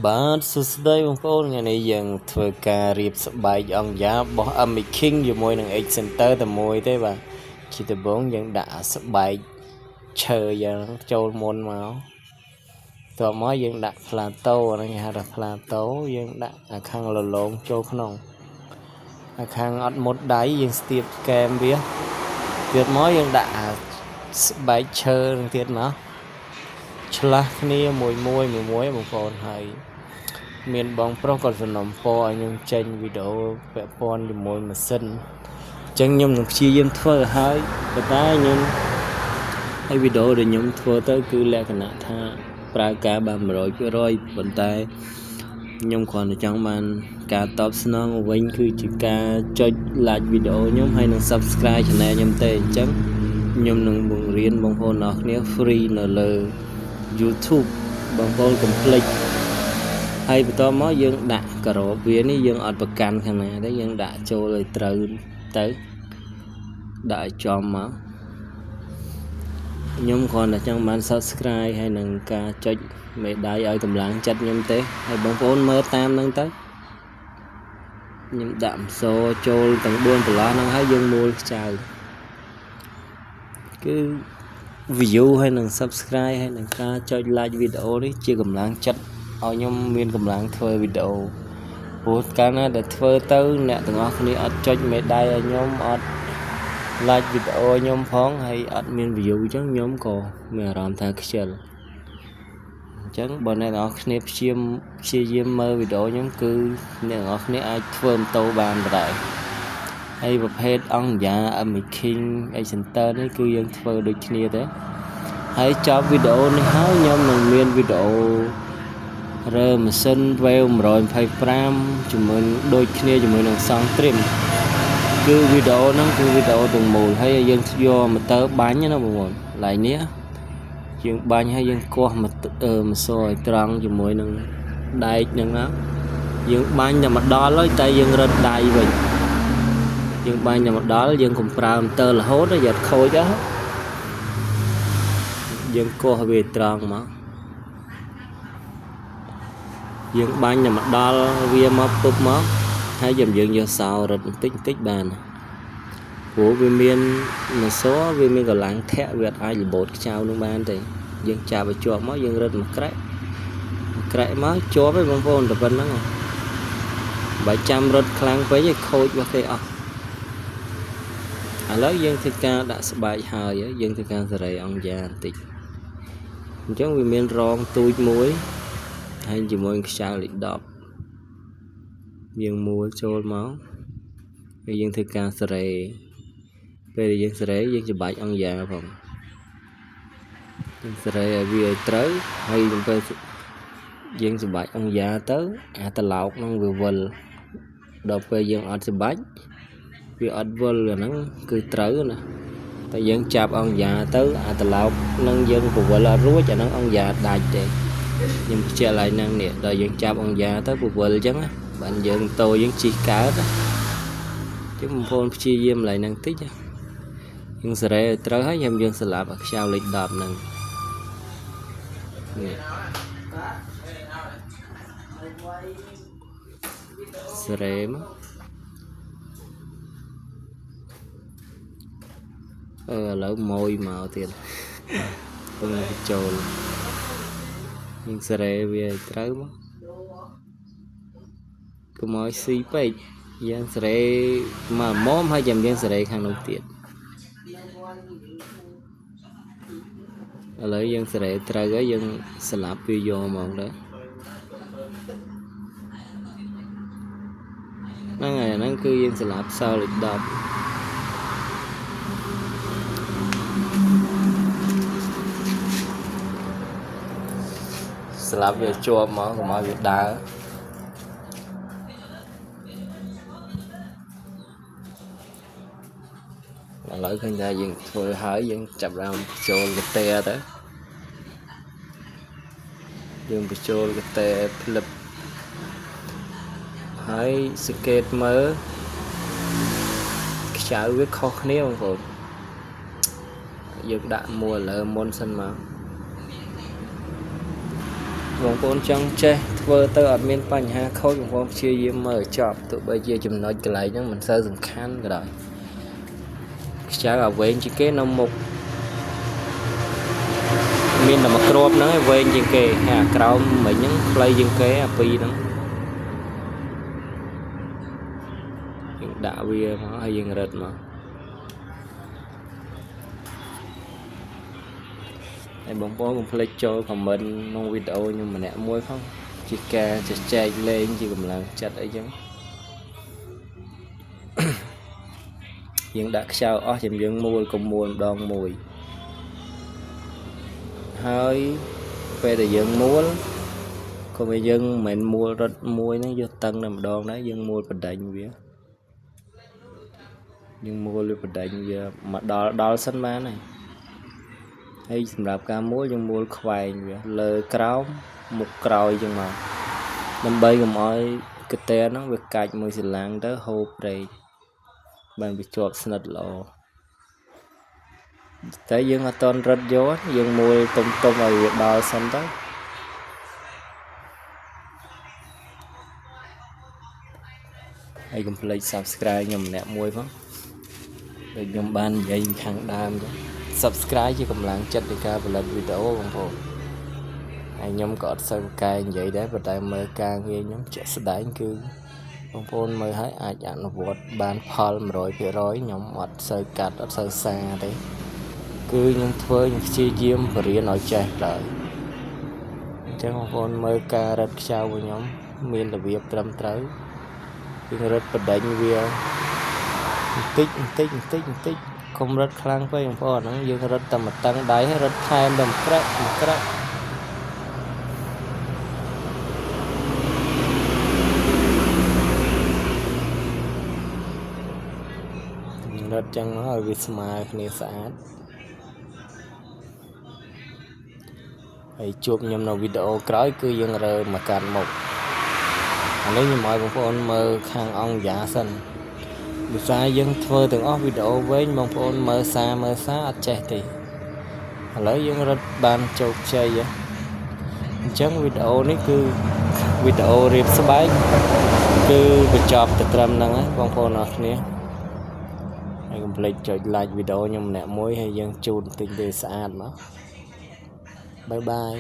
បាទសួស្តីបងប្អូនថ្ងៃនេះយើងធ្វើការរៀបស្បែកអង្គយ៉ារបស់ Ami King ជាមួយនឹង X Center តែមួយទេបាទជាដំបូងយើងដាក់ស្បែកឈើយ៉ាងចូលមុនមកតោះមកយើងដាក់ផ្លាតូអានេះគេហៅថាផ្លាតូយើងដាក់ខាងលលងចូលក្នុងខាងអត់មុតដៃយើងស្ទាបកែមវាទៀតមកយើងដាក់ស្បែកឈើនឹងទៀតមកឆ្លាស់គ្នាមួយបងប្អូនហើយមានបងប្រុសគាត់សំណុំពរឲ្យខ្ញុំចេញវីដេអូពាក់ព័ន្ធជាមួយម៉ាស៊ីនអញ្ចឹងខ្ញុំនឹងព្យាយាមធ្វើឲ្យប៉ុន្តែខ្ញុំហើយវីដេអូដែលខ្ញុំធ្វើទៅគឺលក្ខណៈថាប្រើការបាន 100% ប៉ុន្តែខ្ញុំគ្រាន់តែចង់បានការតបស្នងវិញគឺជាការចុច like វីដេអូខ្ញុំហើយនឹង subscribe channel ខ្ញុំទេអញ្ចឹងខ្ញុំនឹងបង្រៀនបងប្អូនអរគ្នា free នៅលើ YouTube បងប្អូនកុំភ្លេចហើយបន្តមកយើងដាក់ការ៉ូវានេះយើងអត់ប្រកាន់ខាងណាទេយើងដាក់ចូលឲ្យត្រូវទៅដាក់ឲ្យចំមកខ្ញុំគ្រាន់តែចង់បាន subscribe ហើយនឹងការចុចមេដៃឲ្យកម្លាំងចិត្តខ្ញុំទេហើយបងប្អូនមើលតាមហ្នឹងទៅខ្ញុំដាក់ម្សៅចូលទាំង4ប្រឡោះហ្នឹងហើយយើងមូលខ្ចៅគឺ view ហើយនឹង subscribe ហើយនឹងការចុច like វីដេអូនេះជាកម្លាំងចិត្តឲ្យខ្ញុំមានកម្លាំងធ្វើវីដេអូព្រោះកាលណាដែលធ្វើទៅអ្នកទាំងអស់គ្នាអត់ចុចមេដៃឲ្យខ្ញុំអត់ like វីដេអូខ្ញុំផងហើយអត់មាន view អញ្ចឹងខ្ញុំក៏មានអារម្មណ៍ថាខ្ជិលអញ្ចឹងបើអ្នកទាំងអស់គ្នាព្យាយាមមើលវីដេអូខ្ញុំគឺអ្នកទាំងអស់គ្នាអាចធ្វើម៉ូតូបានដែរហើយប្រភេទអង្គយ៉ា Ami King X Center នេះគឺយើងធ្វើដូចគ្នាទេហើយចប់វីដេអូនេះហើយខ្ញុំនឹងមានវីដេអូរើម៉ាស៊ីន Wave 125ជាមួយដូចគ្នាជាមួយនឹងសង់ត្រៀមគឺវីដេអូហ្នឹងគឺវីដេអូទាំងមូលហើយយើងយកម៉ូទ័របាញ់ណាបងប្អូនឡើយនេះយើងបាញ់ហើយយើងគោះម៉ាសឲ្យត្រង់ជាមួយនឹងដែកហ្នឹងណាយើងបាញ់តែមកដល់ហើយតែយើងរឹតដៃវិញយើងបាញ់តែមកដល់យើងកុំប្រើម៉ូទ័ររហូតយកខូចយើងគោះវាត្រង់មកយើងបាញ់តែមកដល់វាមកពុបមកហើយយើងយកសោរឹតបន្តិចបានព្រោះវាមានម៉ាសវាមានកម្លាំងធាក់វាអាចរបូតខ្ចៅនឹងបានទេយើងចាប់ឲ្យជាប់មកយើងរឹតមកក្រែកមកជាប់ហើយបងប្អូនតែប៉ុណ្្នឹងបើចាំរត់ខ្លាំងពេកឲ្យខូចរបស់គេអស់ឥឡូវយើងធ្វើការដាក់ស្បែកហើយយើងធ្វើការសេរីអង្គយ៉ាបន្តិចអញ្ចឹងវាមានរងទូចមួយហើយជាមួយខ្យល់លេខ10យើងមួលចូលមកហើយយើងធ្វើការសេរីពេលដែលយើងសេរីយើងច្បាច់អង្គយ៉ាផងយើងសេរីឲ្យវាឲ្យត្រូវហើយពេលយើងច្បាច់អង្គយ៉ាទៅអាត្រឡោកនឹងវាវិលដល់ពេលយើងអត់ច្បាច់វាអត់វិលអាហ្នឹងគឺត្រូវណាតែយើងចាប់អង្គយ៉ាទៅអាត្រឡោកនឹងយើងពវិលអត់រួចអាហ្នឹងអង្គយ៉ាដាច់ទេខ្ញុំបញ្ជាក់ឡើងហ្នឹងនេះដល់យើងចាប់អង្គយ៉ាទៅពវិលអញ្ចឹងណាបានយើងតូយើងជីកកើតចឹងបងប្អូនព្យាយាមឡើងហ្នឹងតិចយើងសេរីឲ្យត្រូវហើយយើងស្លាប់ខ្យល់លេខ10ហ្នឹងនេះសេរីមកឥឡូវម៉ួយមកទៀតពឹងចូលយើងសេរីវាឲ្យត្រូវមកកុំឲ្យស៊ីពេកយើងសេរីមកមុំហើយយើងសេរីខាងនោះទៀតឥឡូវយើងសេរីត្រូវហើយយើងស្លាប់វាយកហ្មងដែរហ្នឹងហើយហ្នឹងគឺយើងស្លាប់សល់លេខ10ស្លាប់វាជាប់មកកុំឲ្យវាដើរឥឡូវឃើញថាយើងធ្វើហើយយើងចាប់ដើមចូលកតេទៅយើងបញ្ចូលកតេផ្លឹបហើយសង្កេតមើលខ្ចៅវាខុសគ្នាបងប្អូនយើងដាក់មួលលើមុនសិនមក បងប្អូនចង់ចេះធ្វើទៅអត់មានបញ្ហាខូចបងប្អូនព្យាយាមមើលចប់ទោះបីជាចំណុចកន្លែងហ្នឹងមិនសូវសំខាន់ក៏ដោយខ្ចៅឲ្យវែងជាងគេនៅមុខមានតែមួយគ្រាប់ហ្នឹងឯងវែងជាងគេហើយអាក្រោមមិញហ្នឹងខ្លីជាងគេអាពីរហ្នឹងយើងដាក់វាមកហើយយើងរឹតមកហើយបងប្អូនកុំភ្លេចចូល comment ក្នុងវីដេអូខ្ញុំម្នាក់មួយផងជាការជជែកលេងជាកម្លាំងចិត្តអីចឹងយើងដាក់ខ្ចៅអស់យើងមួលកុំមួលម្ដងមួយហើយពេលដែលយើងមួលក៏វាយើងមិនមែនមួលរត់មួយហ្នឹងយកតឹងតែម្ដងដែរយើងមួលបដិញវាយើងមួលវាបដិញវាមកដល់សិនបានហើយសម្រាប់ការមួលយើងមួលខ្វែងវាលើក្រោមមុខក្រោយចឹងមកដើម្បីកុំឲ្យកន្ទែហ្នឹងវាកាច់មួយស្រឡាំងទៅហូបប្រេកបានវាជាប់ស្និទ្ធល្អតែយើងអត់តន់រត់យកយើងមួលទុំឲ្យវាដល់សិនទៅហើយកុំភ្លេច Subscribe ខ្ញុំម្នាក់មួយផងដូចខ្ញុំបាននិយាយខាងដើមចឹង Subscribe ជាកម្លាំងចិត្តនៃការផលិតវីដេអូបងប្អូនហើយខ្ញុំក៏អត់សូវកែនិយាយដែរប៉ុន្តែមើលការងារខ្ញុំជាក់ស្ដែងគឺបងប្អូនមើលហើយអាចអនុវត្តបានផល 100% ខ្ញុំអត់សូវកាត់អត់សូវសាទេគឺខ្ញុំធ្វើខ្ញុំព្យាយាមបរៀនឲ្យចេះដែរអញ្ចឹងបងប្អូនមើលការរឹតខ្ចៅរបស់ខ្ញុំមានរបៀបត្រឹមត្រូវយើងរឹតបដិញវាបន្តិចកុំរត់ខ្លាំងពេកបងប្អូនហ្នឹងយើងរត់តែមួយតឹងដៃហើយរត់ថែមតែមួយក្រាក់រត់ចឹងមកឲ្យវាស្មើគ្នាស្អាតហើយជួបខ្ញុំនៅវីដេអូក្រោយគឺយើងរើមកកាត់មុខឥឡូវខ្ញុំឲ្យបងប្អូនមើលខាងអង្គយ៉ាសិនវិសាយើងធ្វើទាំងអស់វីដេអូវែងបងប្អូនមើលសារអត់ចេះទេឥឡូវយើងរត់បានជោគជ័យអញ្ចឹងវីដេអូនេះគឺវីដេអូរៀបស្បែកគឺបញ្ចប់ទៅត្រឹមហ្នឹងហើយបងប្អូនអរគ្នាហើយកុំភ្លេចចុច like វីដេអូខ្ញុំម្នាក់មួយហើយយើងជូនទិញទៅស្អាតមកបាយ